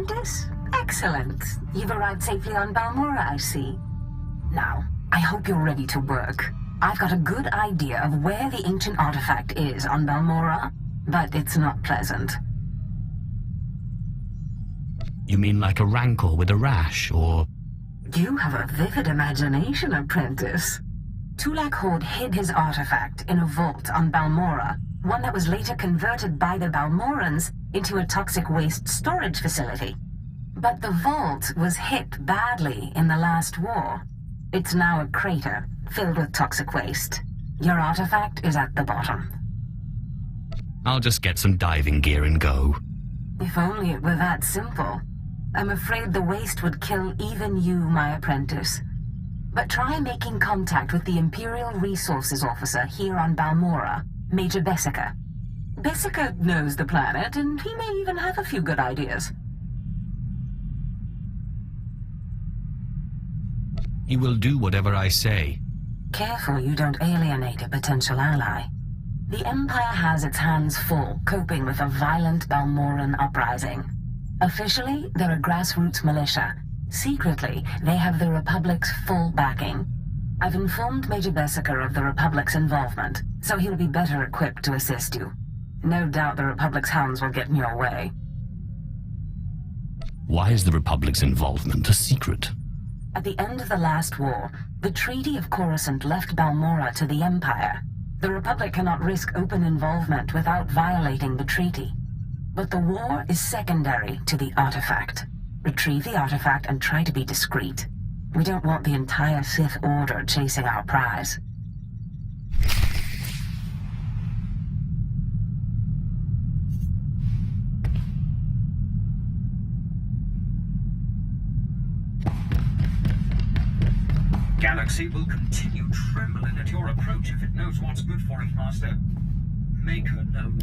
apprentice? Excellent. You've arrived safely on Balmorra, I see. Now, I hope you're ready to work. I've got a good idea of where the ancient artifact is on Balmorra, but it's not pleasant. You mean like a rancor with a rash, or... You have a vivid imagination, apprentice. Tulak Horde hid his artifact in a vault on Balmorra, one that was later converted by the Balmorrans into a toxic waste storage facility. But the vault was hit badly in the last war. It's now a crater filled with toxic waste. Your artifact is at the bottom. I'll just get some diving gear and go. If only it were that simple. I'm afraid the waste would kill even you, my apprentice. But try making contact with the Imperial Resources Officer here on Balmorra, Major Bessica. Bessica knows the planet, and he may even have a few good ideas. He will do whatever I say. Careful you don't alienate a potential ally. The Empire has its hands full coping with a violent Balmorran uprising. Officially, they're a grassroots militia. Secretly, they have the Republic's full backing. I've informed Major Bessica of the Republic's involvement, so he'll be better equipped to assist you. No doubt the Republic's hounds will get in your way. Why is the Republic's involvement a secret? At the end of the last war, the Treaty of Coruscant left Balmorra to the Empire. The Republic cannot risk open involvement without violating the treaty. But the war is secondary to the artifact. Retrieve the artifact and try to be discreet. We don't want the entire Sith Order chasing our prize. Galaxy will continue trembling at your approach if it knows what's good for it, Master. Make her knows.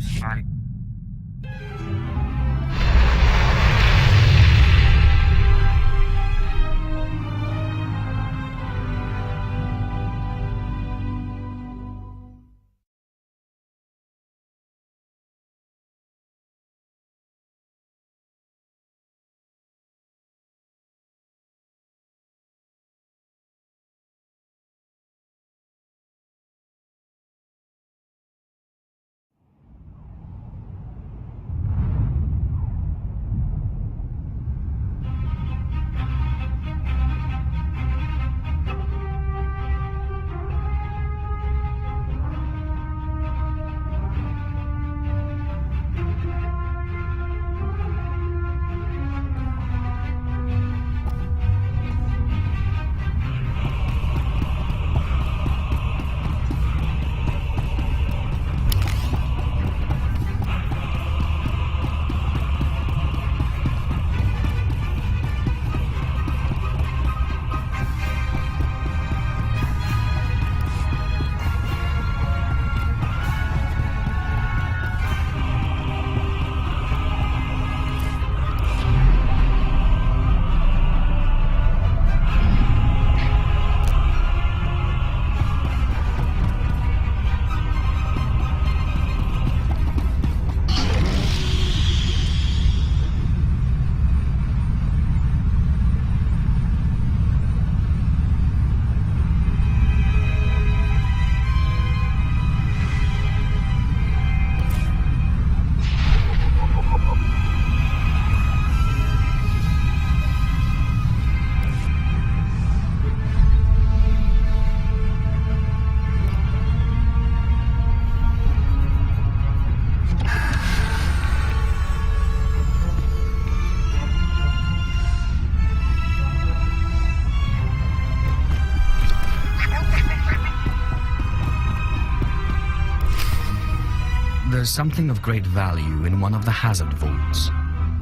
There's something of great value in one of the hazard vaults.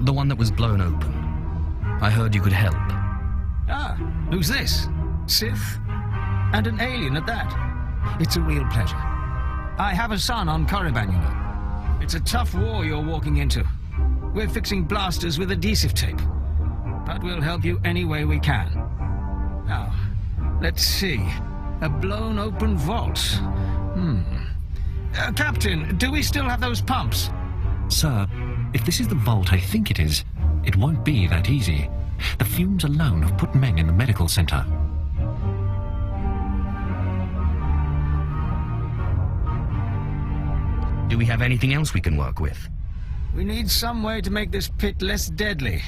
The one that was blown open. I heard you could help. Ah, who's this? Sith? And an alien at that. It's a real pleasure. I have a son on Korriban, you know. It's a tough war you're walking into. We're fixing blasters with adhesive tape. But we'll help you any way we can. Now, let's see. A blown open vault. Captain, do we still have those pumps? Sir, if this is the vault I think it is, It won't be that easy. The fumes alone have put Meng in the medical center. Do we have anything else we can work with? We need some way to make this pit less deadly.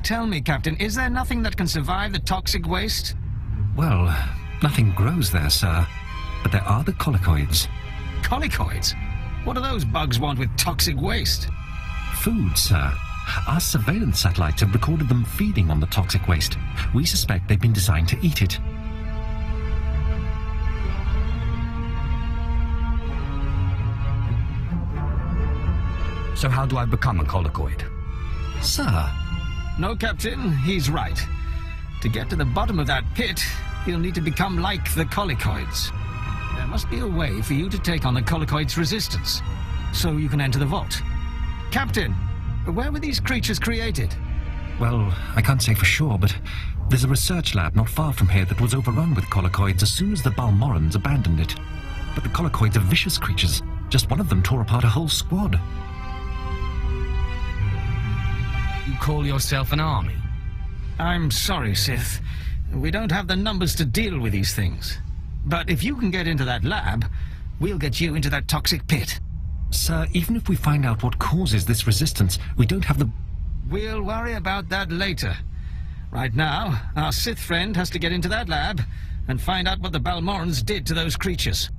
Tell me, Captain, is there nothing that can survive the toxic waste? Well, nothing grows there, sir. But there are the colicoids. Colicoids? What do those bugs want with toxic waste? Food, sir. Our surveillance satellites have recorded them feeding on the toxic waste. We suspect they've been designed to eat it. So how do I become a colicoid? Sir. No, Captain, he's right. To get to the bottom of that pit, you'll need to become like the colicoids. There must be a way for you to take on the colicoids' resistance, so you can enter the vault. Captain, where were these creatures created? Well, I can't say for sure, but there's a research lab not far from here that was overrun with colicoids as soon as the Balmorrans abandoned it. But the colicoids are vicious creatures. Just one of them tore apart a whole squad. You call yourself an army? I'm sorry, Sith. We don't have the numbers to deal with these things. But if you can get into that lab, we'll get you into that toxic pit. Sir, even if we find out what causes this resistance, we don't have the... We'll worry about that later. Right now, our Sith friend has to get into that lab and find out what the Balmorrans did to those creatures.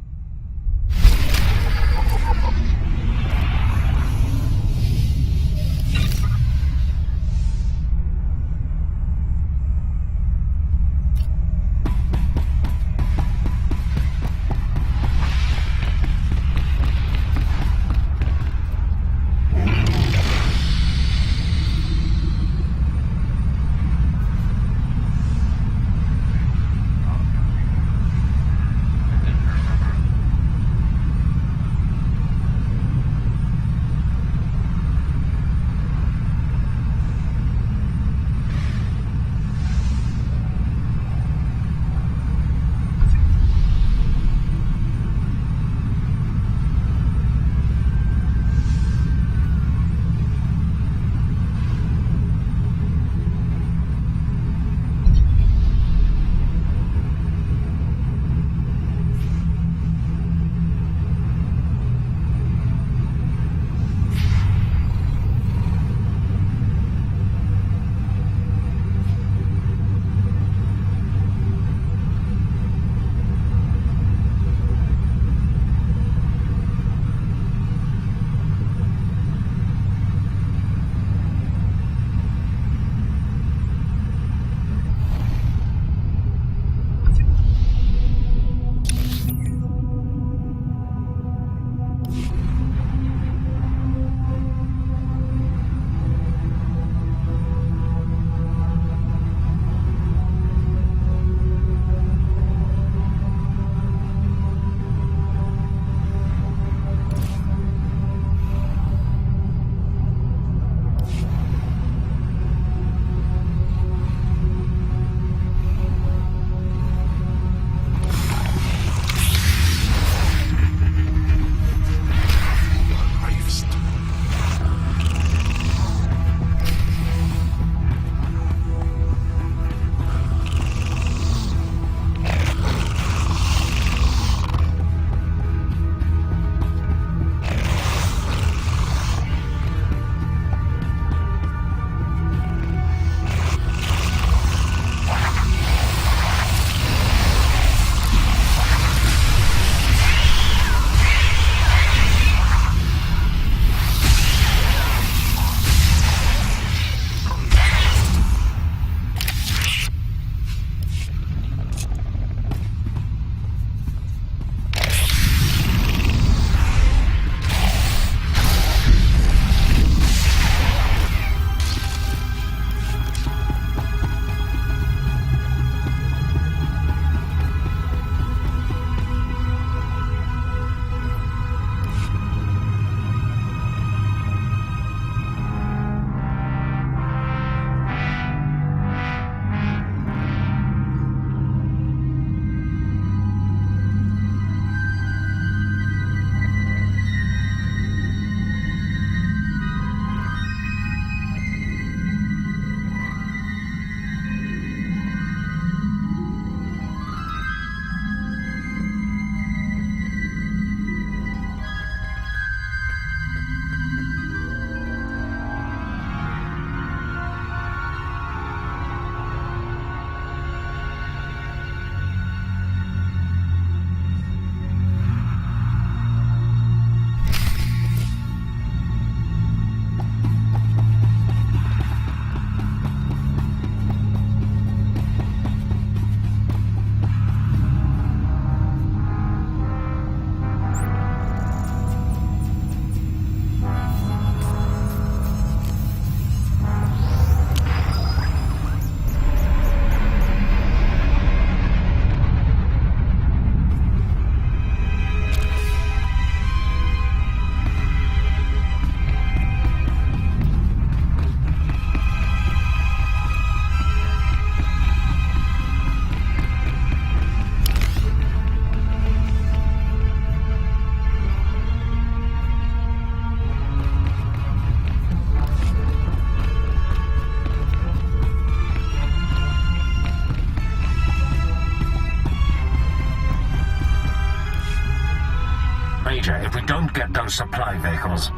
don't get those supply vehicles.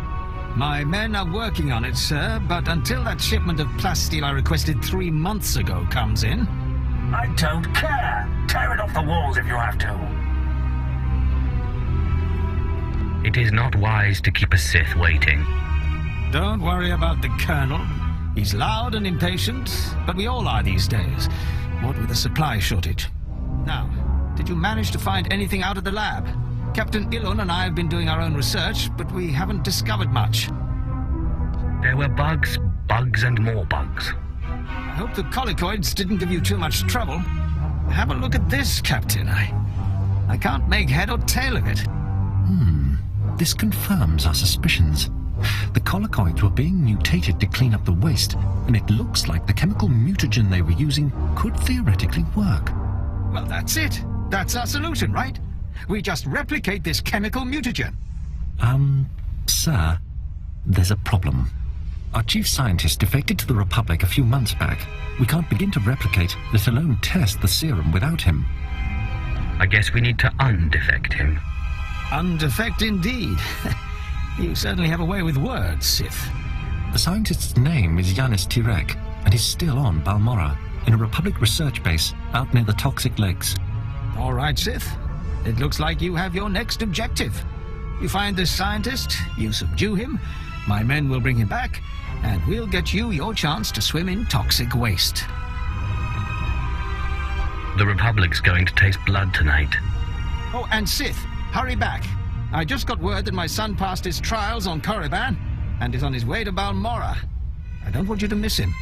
My men are working on it, sir, but until that shipment of plasteel I requested 3 months ago comes in... I don't care! Tear it off the walls if you have to. It is not wise to keep a Sith waiting. Don't worry about the Colonel. He's loud and impatient, but we all are these days, what with a supply shortage. Now, did you manage to find anything out of the lab? Captain Ilon and I have been doing our own research, but we haven't discovered much. There were bugs, and more bugs. I hope the colicoids didn't give you too much trouble. Have a look at this, Captain. I can't make head or tail of it. This confirms our suspicions. The colicoids were being mutated to clean up the waste, and it looks like the chemical mutagen they were using could theoretically work. Well, that's it. That's our solution, right? We just replicate this chemical mutagen. Sir, there's a problem. Our chief scientist defected to the Republic a few months back. We can't begin to replicate, let alone test the serum without him. I guess we need to undefect him. Undefect indeed. You certainly have a way with words, Sith. The scientist's name is Yanis Tirek, and he's still on Balmorra, in a Republic research base out near the Toxic Lakes. All right, Sith. It looks like you have your next objective. You find this scientist, you subdue him, my men will bring him back, and we'll get you your chance to swim in toxic waste. The Republic's going to taste blood tonight. Oh, and Sith, hurry back. I just got word that my son passed his trials on Korriban and is on his way to Balmorra. I don't want you to miss him.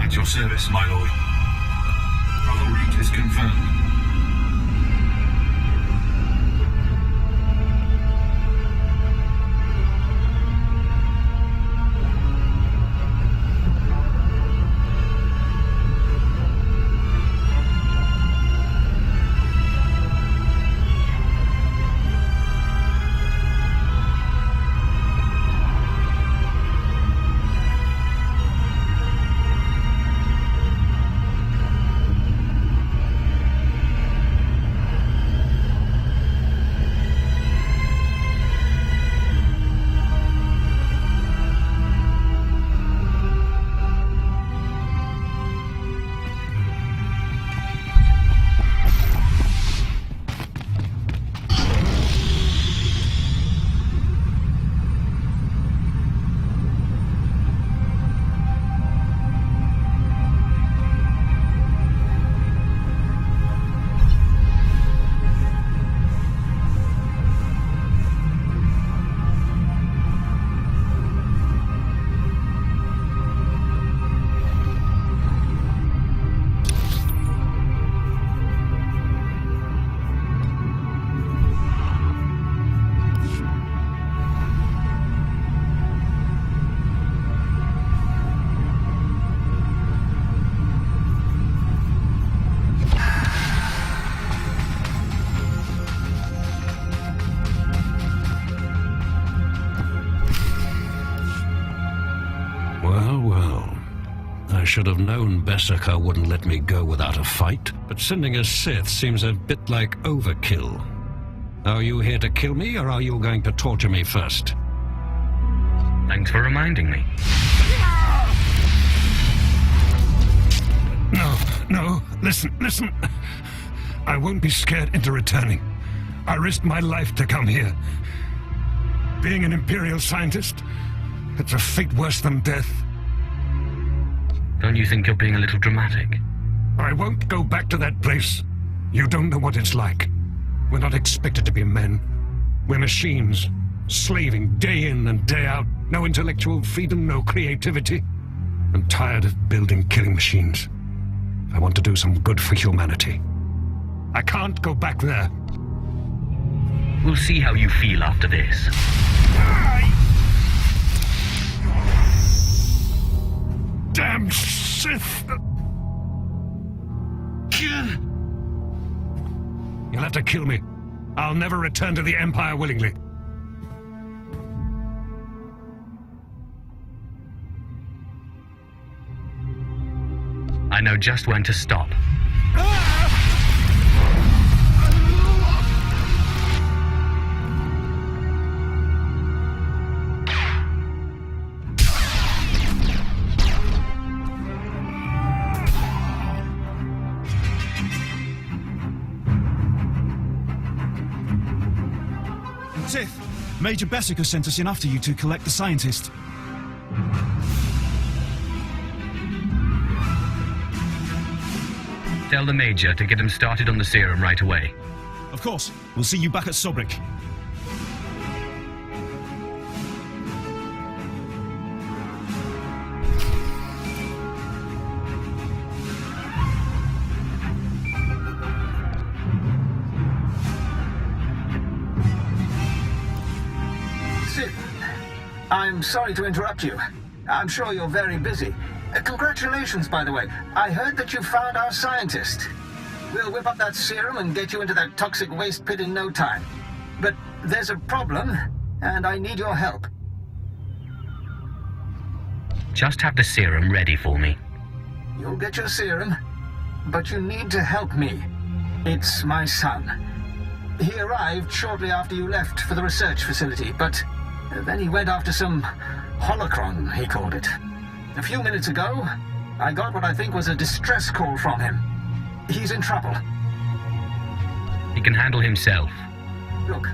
At your service, my lord. Our route is confirmed. should have known Bessica wouldn't let me go without a fight, but sending a Sith seems a bit like overkill. Are you here to kill me, or are you going to torture me first? Thanks for reminding me. No, listen. I won't be scared into returning. I risked my life to come here. Being an Imperial scientist, it's a fate worse than death. Don't you think you're being a little dramatic? I won't go back to that place. You don't know what it's like. We're not expected to be men. We're machines, slaving day in and day out. No intellectual freedom, no creativity. I'm tired of building killing machines. I want to do some good for humanity. I can't go back there. We'll see how you feel after this. Damn Sith! You'll have to kill me. I'll never return to the Empire willingly. I know just when to stop. Sith, Major Bessica sent us in after you to collect the scientist. Tell the Major to get him started on the serum right away. Of course. We'll see you back at Sobrik. I'm sorry to interrupt you. I'm sure you're very busy. Congratulations, by the way. I heard that you found our scientist. We'll whip up that serum and get you into that toxic waste pit in no time. But there's a problem, and I need your help. Just have the serum ready for me. You'll get your serum, but you need to help me. It's my son. He arrived shortly after you left for the research facility, but then he went after some holocron, he called it. A few minutes ago, I got what I think was a distress call from him. He's in trouble. He can handle himself. Look,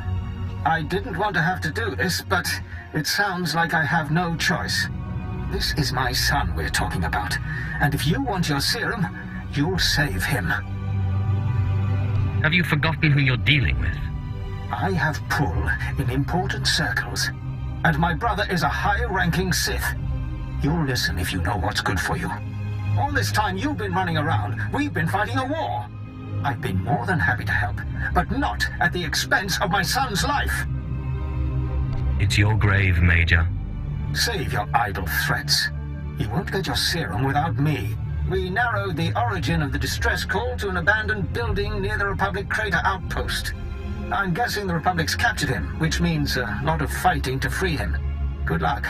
I didn't want to have to do this, but it sounds like I have no choice. This is my son we're talking about, and if you want your serum, you'll save him. Have you forgotten who you're dealing with? I have pull in important circles, and my brother is a high-ranking Sith. You'll listen if you know what's good for you. All this time you've been running around, we've been fighting a war. I've been more than happy to help, but not at the expense of my son's life. It's your grave, Major. Save your idle threats. You won't get your serum without me. We narrowed the origin of the distress call to an abandoned building near the Republic crater outpost. I'm guessing the Republic's captured him, which means a lot of fighting to free him. Good luck.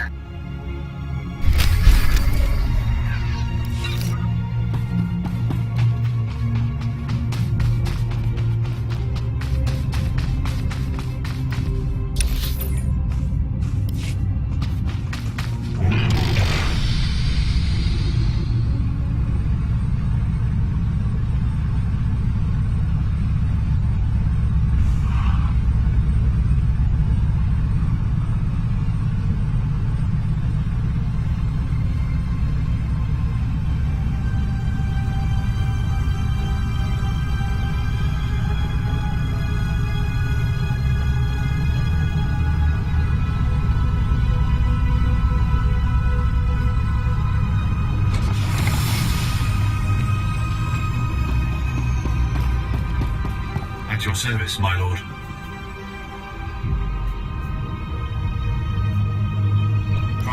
At your service, my lord.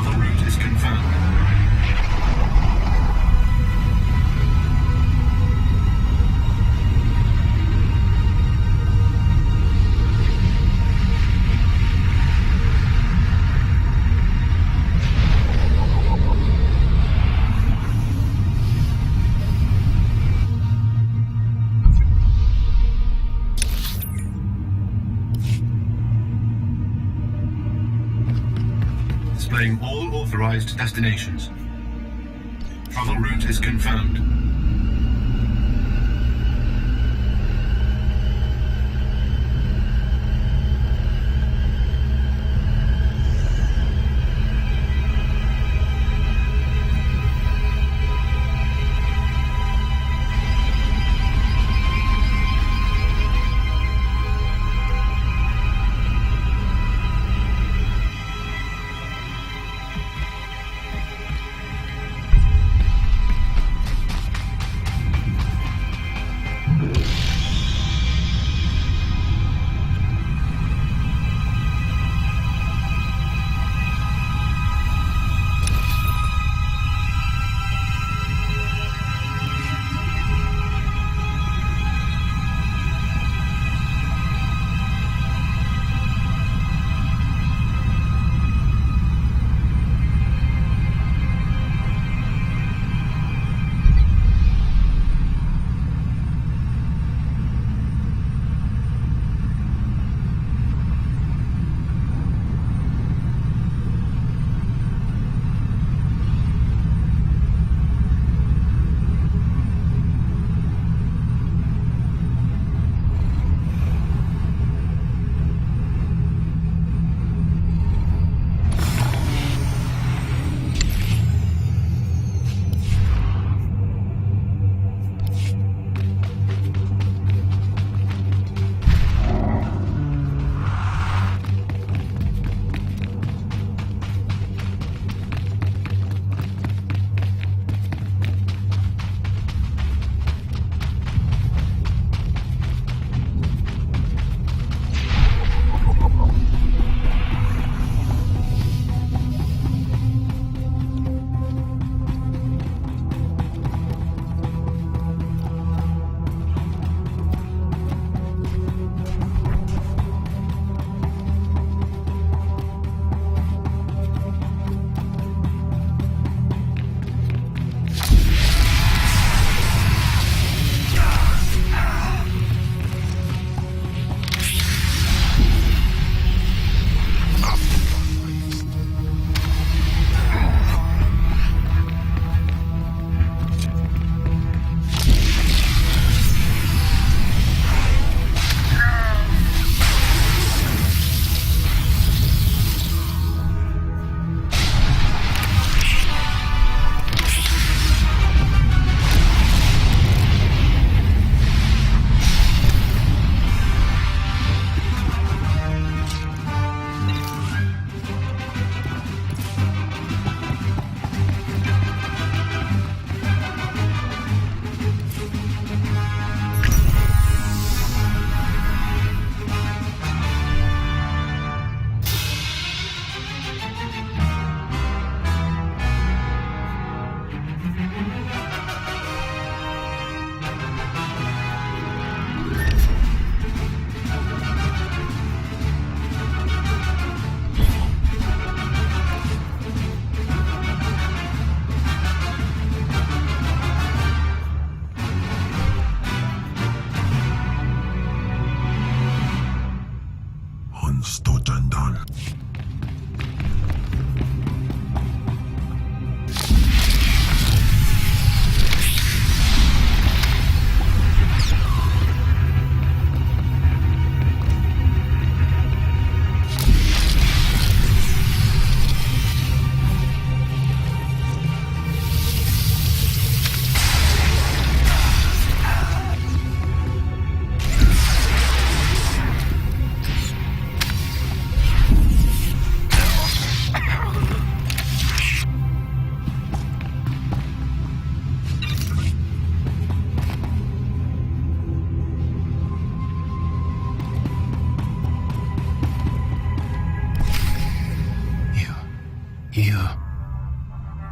The route is confirmed. Verifying all authorized destinations. Travel route is confirmed.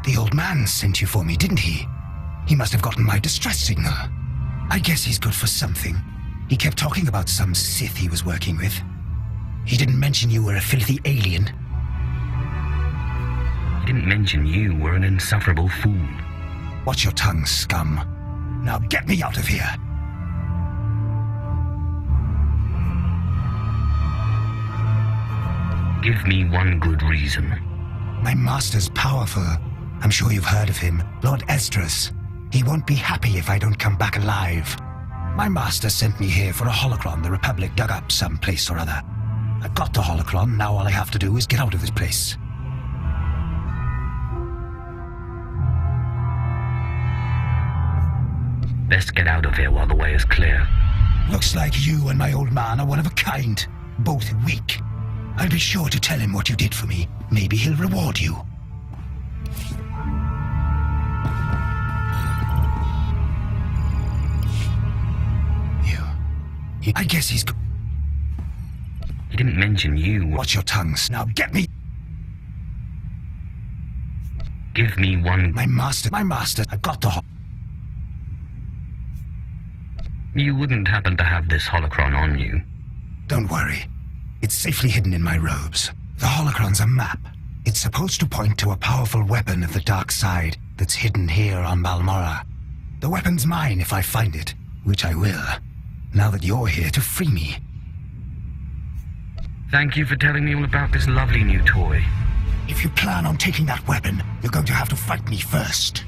The old man sent you for me, didn't he? He must have gotten my distress signal. I guess he's good for something. He kept talking about some Sith he was working with. He didn't mention you were a filthy alien. He didn't mention you were an insufferable fool. Watch your tongue, scum. Now get me out of here. Give me one good reason. My master's powerful. I'm sure you've heard of him, Lord Esdras. He won't be happy if I don't come back alive. My master sent me here for a holocron the Republic dug up someplace or other. I've got the holocron, now all I have to do is get out of this place. Best get out of here while the way is clear. Looks like you and my old man are one of a kind. Both weak. I'll be sure to tell him what you did for me. Maybe he'll reward you. I guess he's... He didn't mention you. Watch your tongues. Now get me... Give me one... My master, I've got the... You wouldn't happen to have this holocron on you. Don't worry. It's safely hidden in my robes. The holocron's a map. It's supposed to point to a powerful weapon of the dark side that's hidden here on Balmorra. The weapon's mine if I find it, which I will. Now that you're here to free me. Thank you for telling me all about this lovely new toy. If you plan on taking that weapon, you're going to have to fight me first.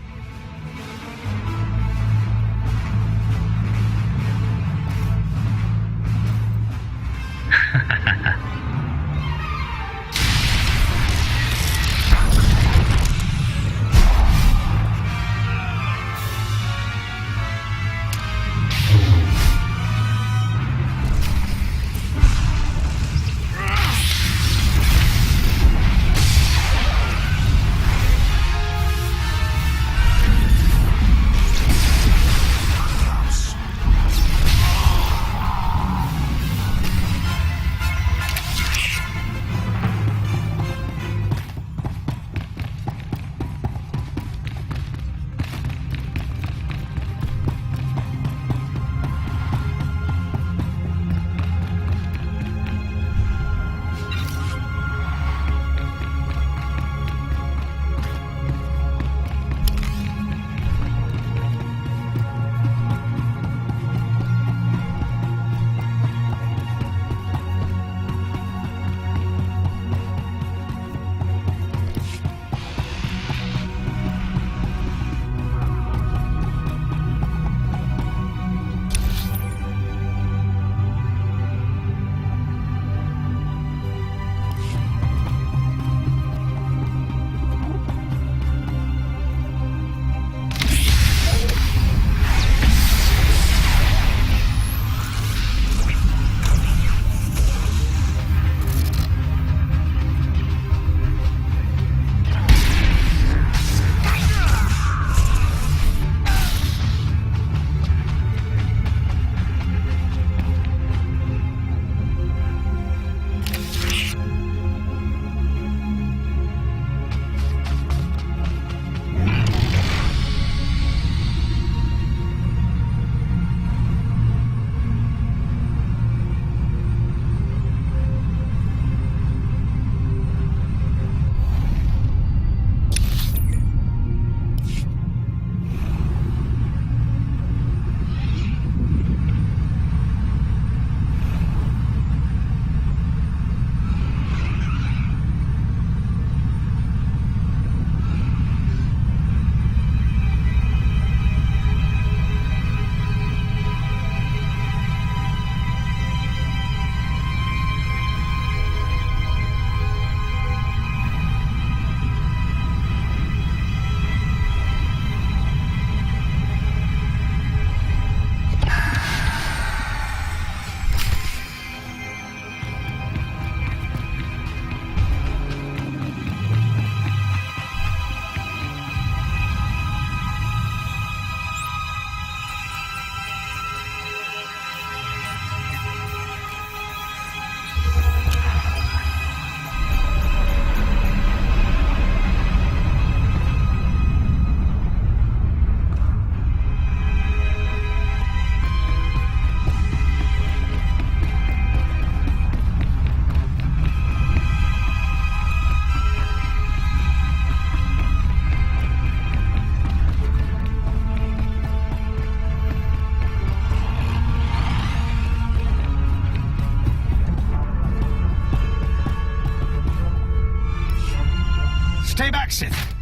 Sith.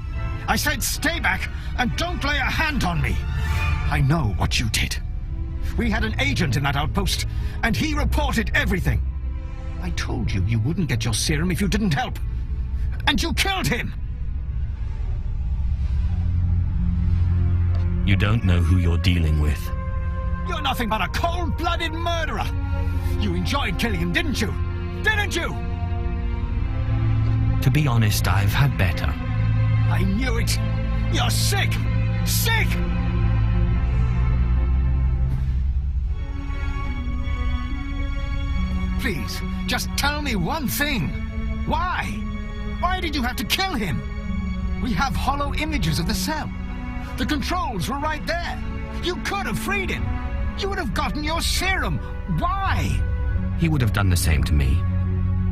I said stay back and don't lay a hand on me. I know what you did. We had an agent in that outpost, and he reported everything. I told you you wouldn't get your serum if you didn't help. And you killed him! You don't know who you're dealing with. You're nothing but a cold-blooded murderer! You enjoyed killing him, didn't you? Didn't you? To be honest, I've had better. I knew it! You're sick! Sick! Please, just tell me one thing. Why? Why did you have to kill him? We have hollow images of the cell. The controls were right there. You could have freed him. You would have gotten your serum. Why? He would have done the same to me.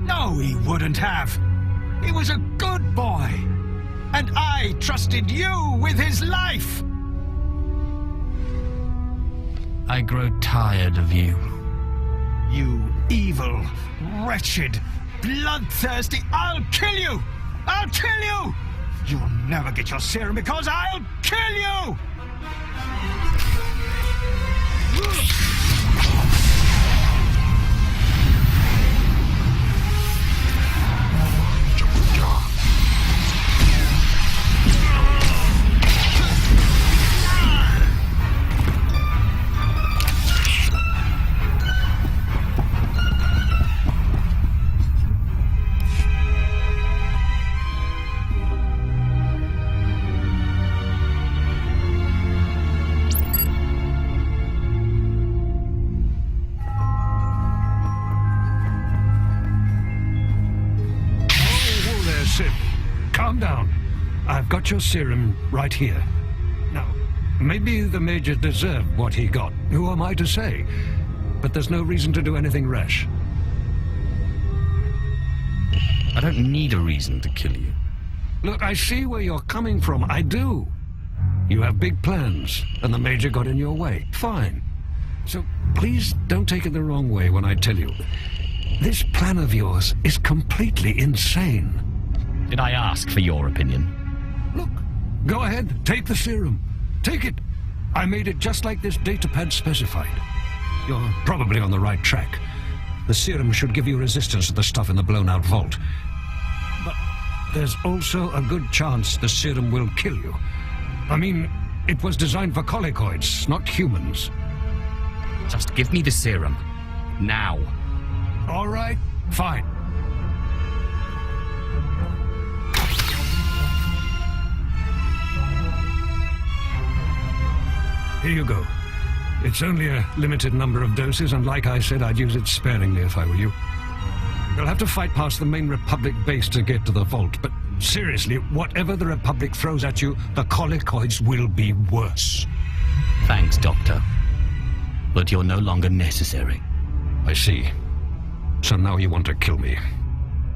No, he wouldn't have. He was a good boy. And I trusted you with his life. I grow tired of you. You evil, wretched, bloodthirsty... I'll kill you! I'll kill you! You'll never get your serum because I'll kill you! Calm down. I've got your serum right here. Now, maybe the Major deserved what he got. Who am I to say? But there's no reason to do anything rash. I don't need a reason to kill you. Look, I see where you're coming from. I do. You have big plans, and the Major got in your way. Fine. So please don't take it the wrong way when I tell you. This plan of yours is completely insane. Did I ask for your opinion? Look, go ahead, take the serum. Take it. I made it just like this datapad specified. You're probably on the right track. The serum should give you resistance to the stuff in the blown-out vault. But there's also a good chance the serum will kill you. I mean, it was designed for colicoids, not humans. Just give me the serum. Now. All right, fine. Here you go. It's only a limited number of doses, and like I said, I'd use it sparingly if I were you. You'll have to fight past the main Republic base to get to the vault, but seriously, whatever the Republic throws at you, the colicoids will be worse. Thanks, Doctor. But you're no longer necessary. I see. So now you want to kill me.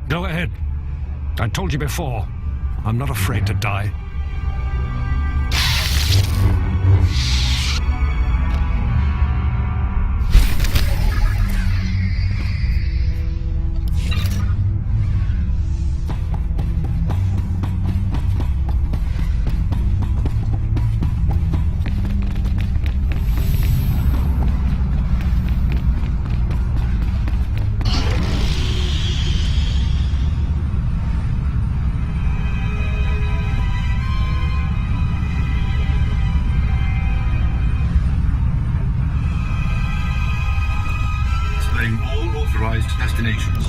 Go ahead. I told you before, I'm not afraid to die. All authorized destinations.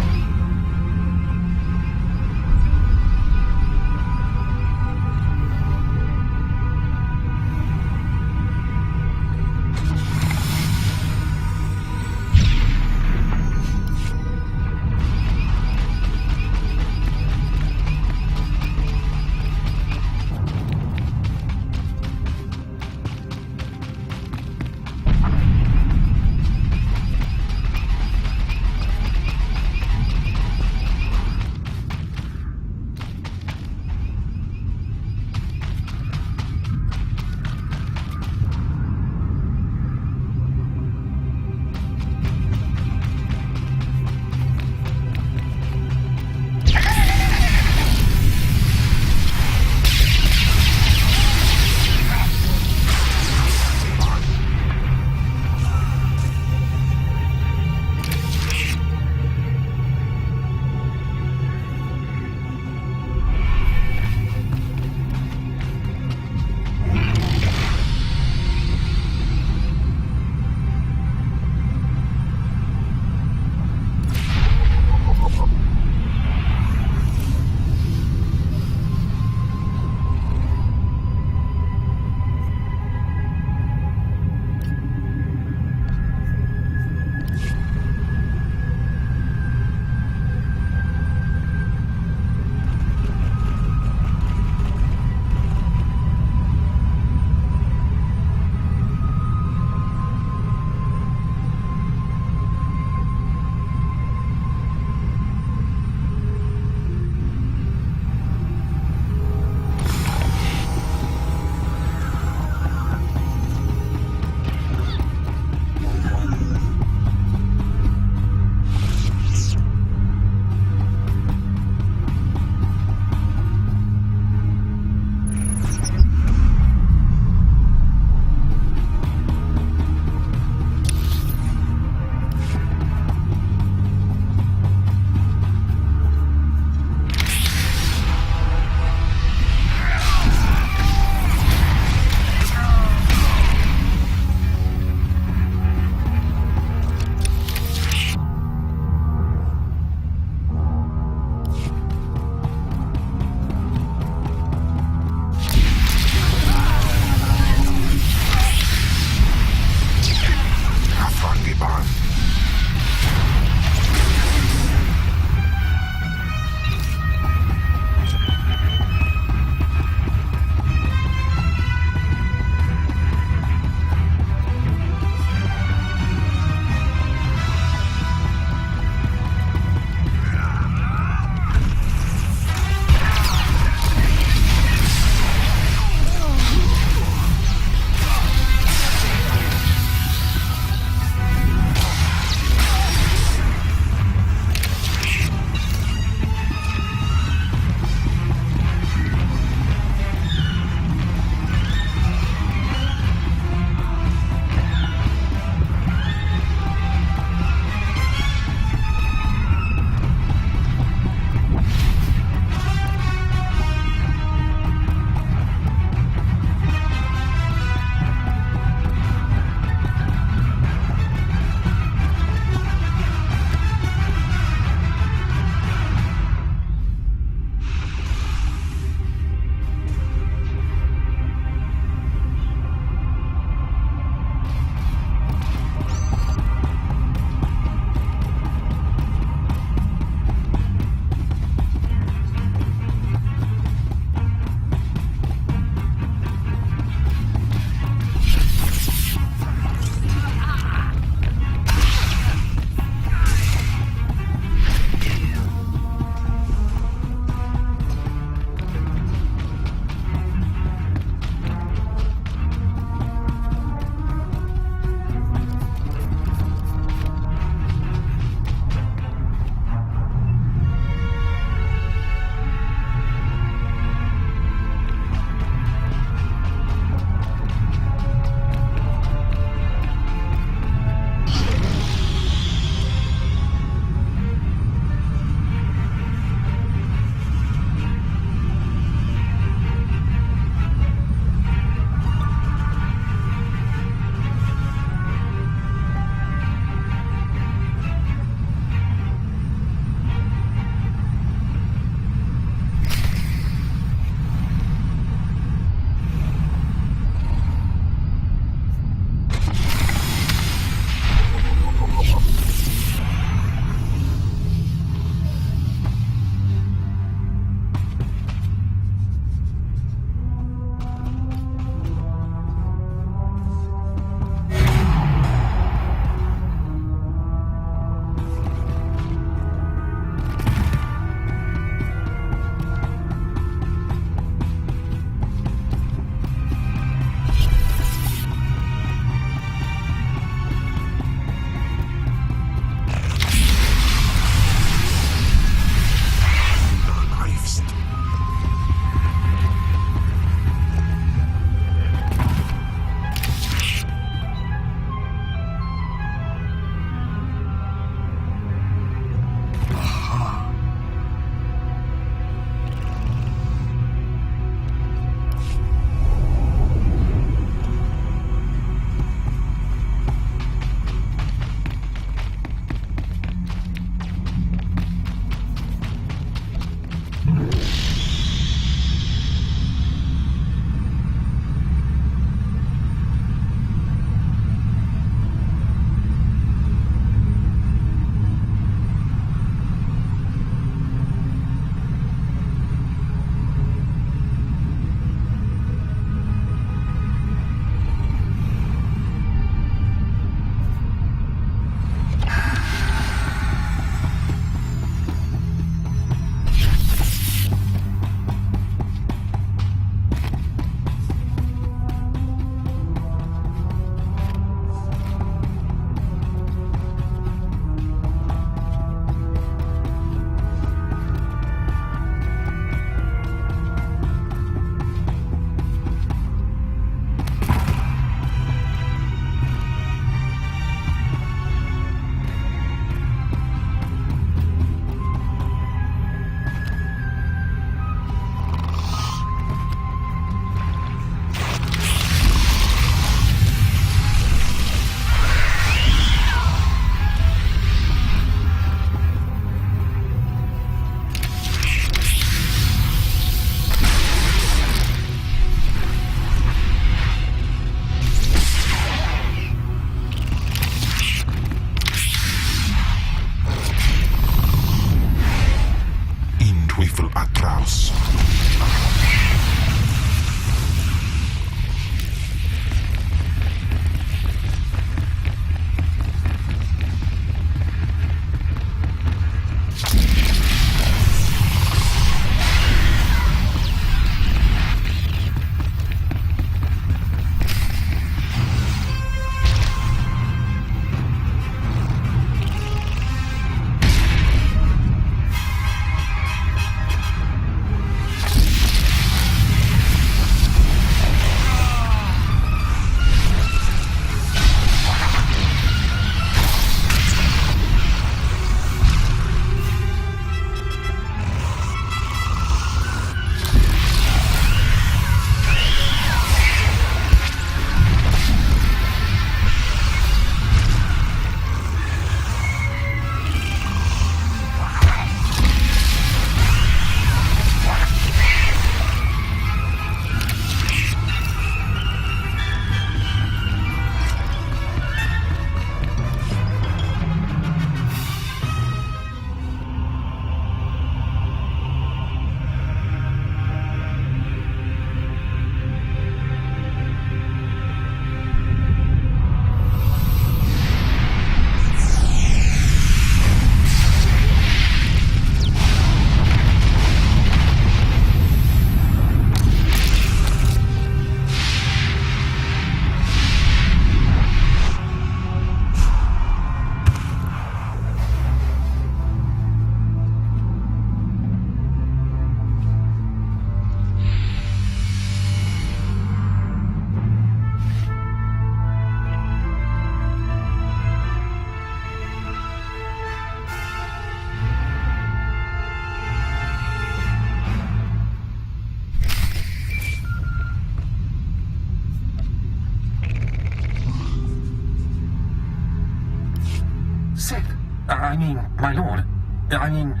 Sith. I mean, my lord. I mean,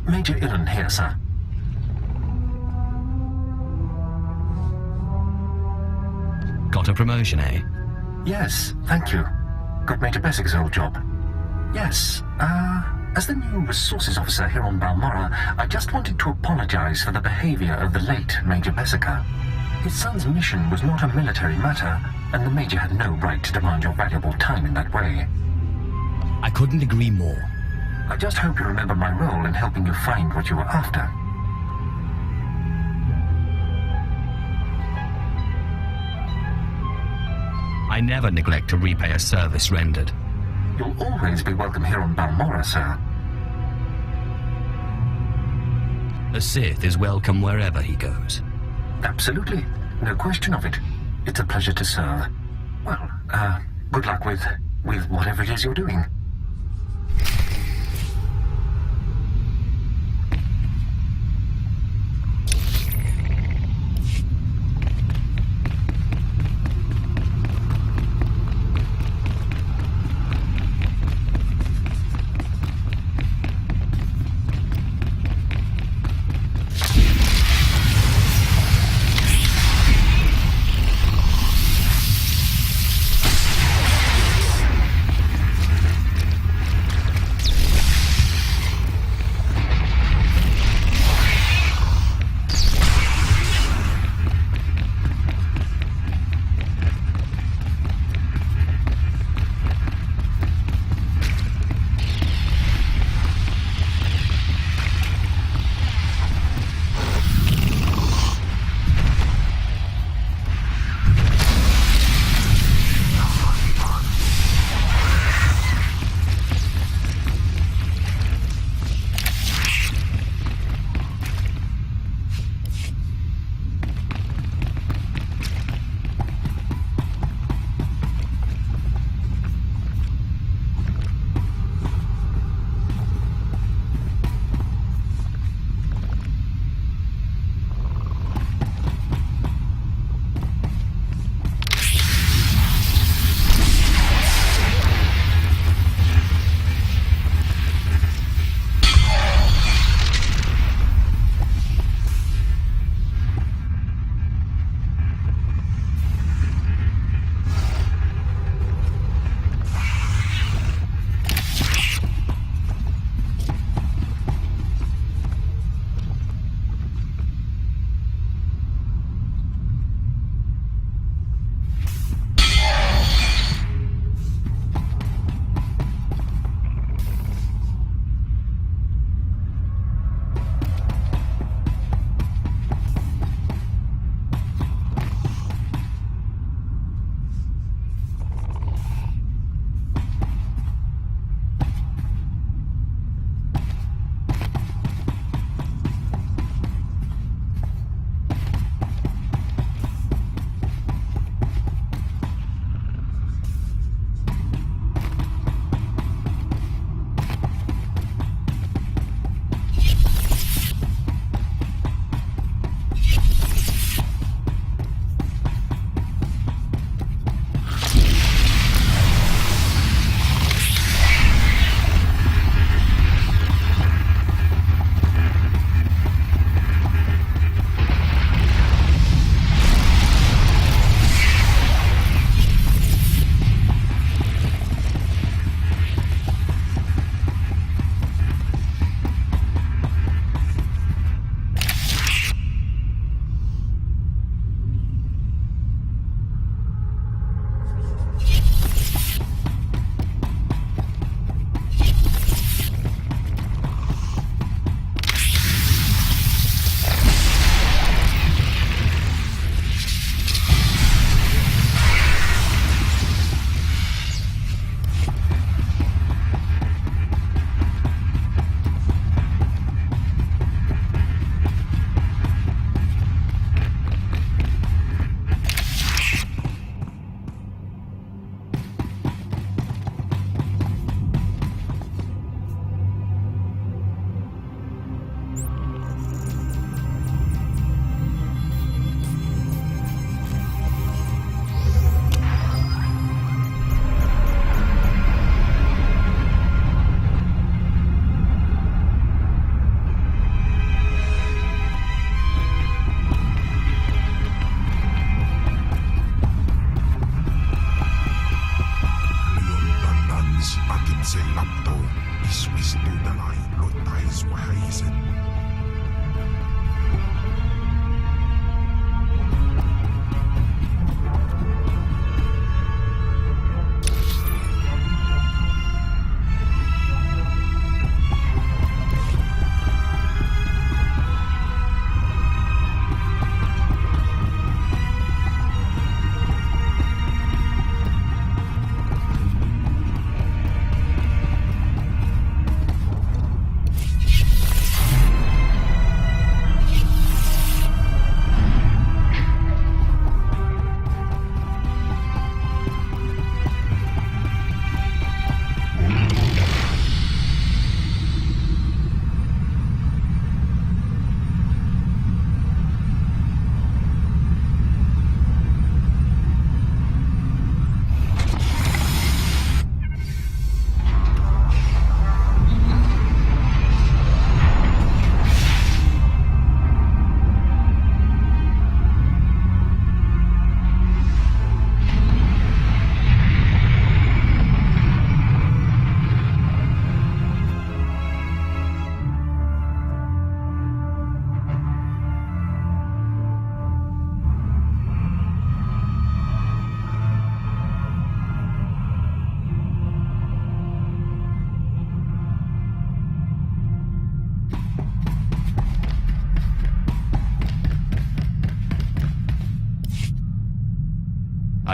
Major Illan here, sir. Got a promotion, eh? Yes, thank you. Got Major Bessic's old job. Yes, as the new resources officer here on Balmorra, I just wanted to apologize for the behavior of the late Major Bessica. His son's mission was not a military matter, and the Major had no right to demand your valuable time in that way. I couldn't agree more. I just hope you remember my role in helping you find what you were after. I never neglect to repay a service rendered. You'll always be welcome here on Balmorra, sir. A Sith is welcome wherever he goes. Absolutely. No question of it. It's a pleasure to serve. Well, good luck with whatever it is you're doing.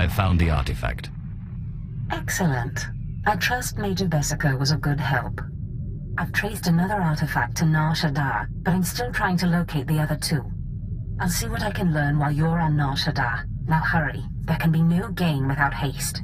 I've found the artifact. Excellent. I trust Major Bessica was a good help. I've traced another artifact to Nar Shaddaa, but I'm still trying to locate the other two. I'll see what I can learn while you're on Nar Shaddaa. Now hurry. There can be no gain without haste.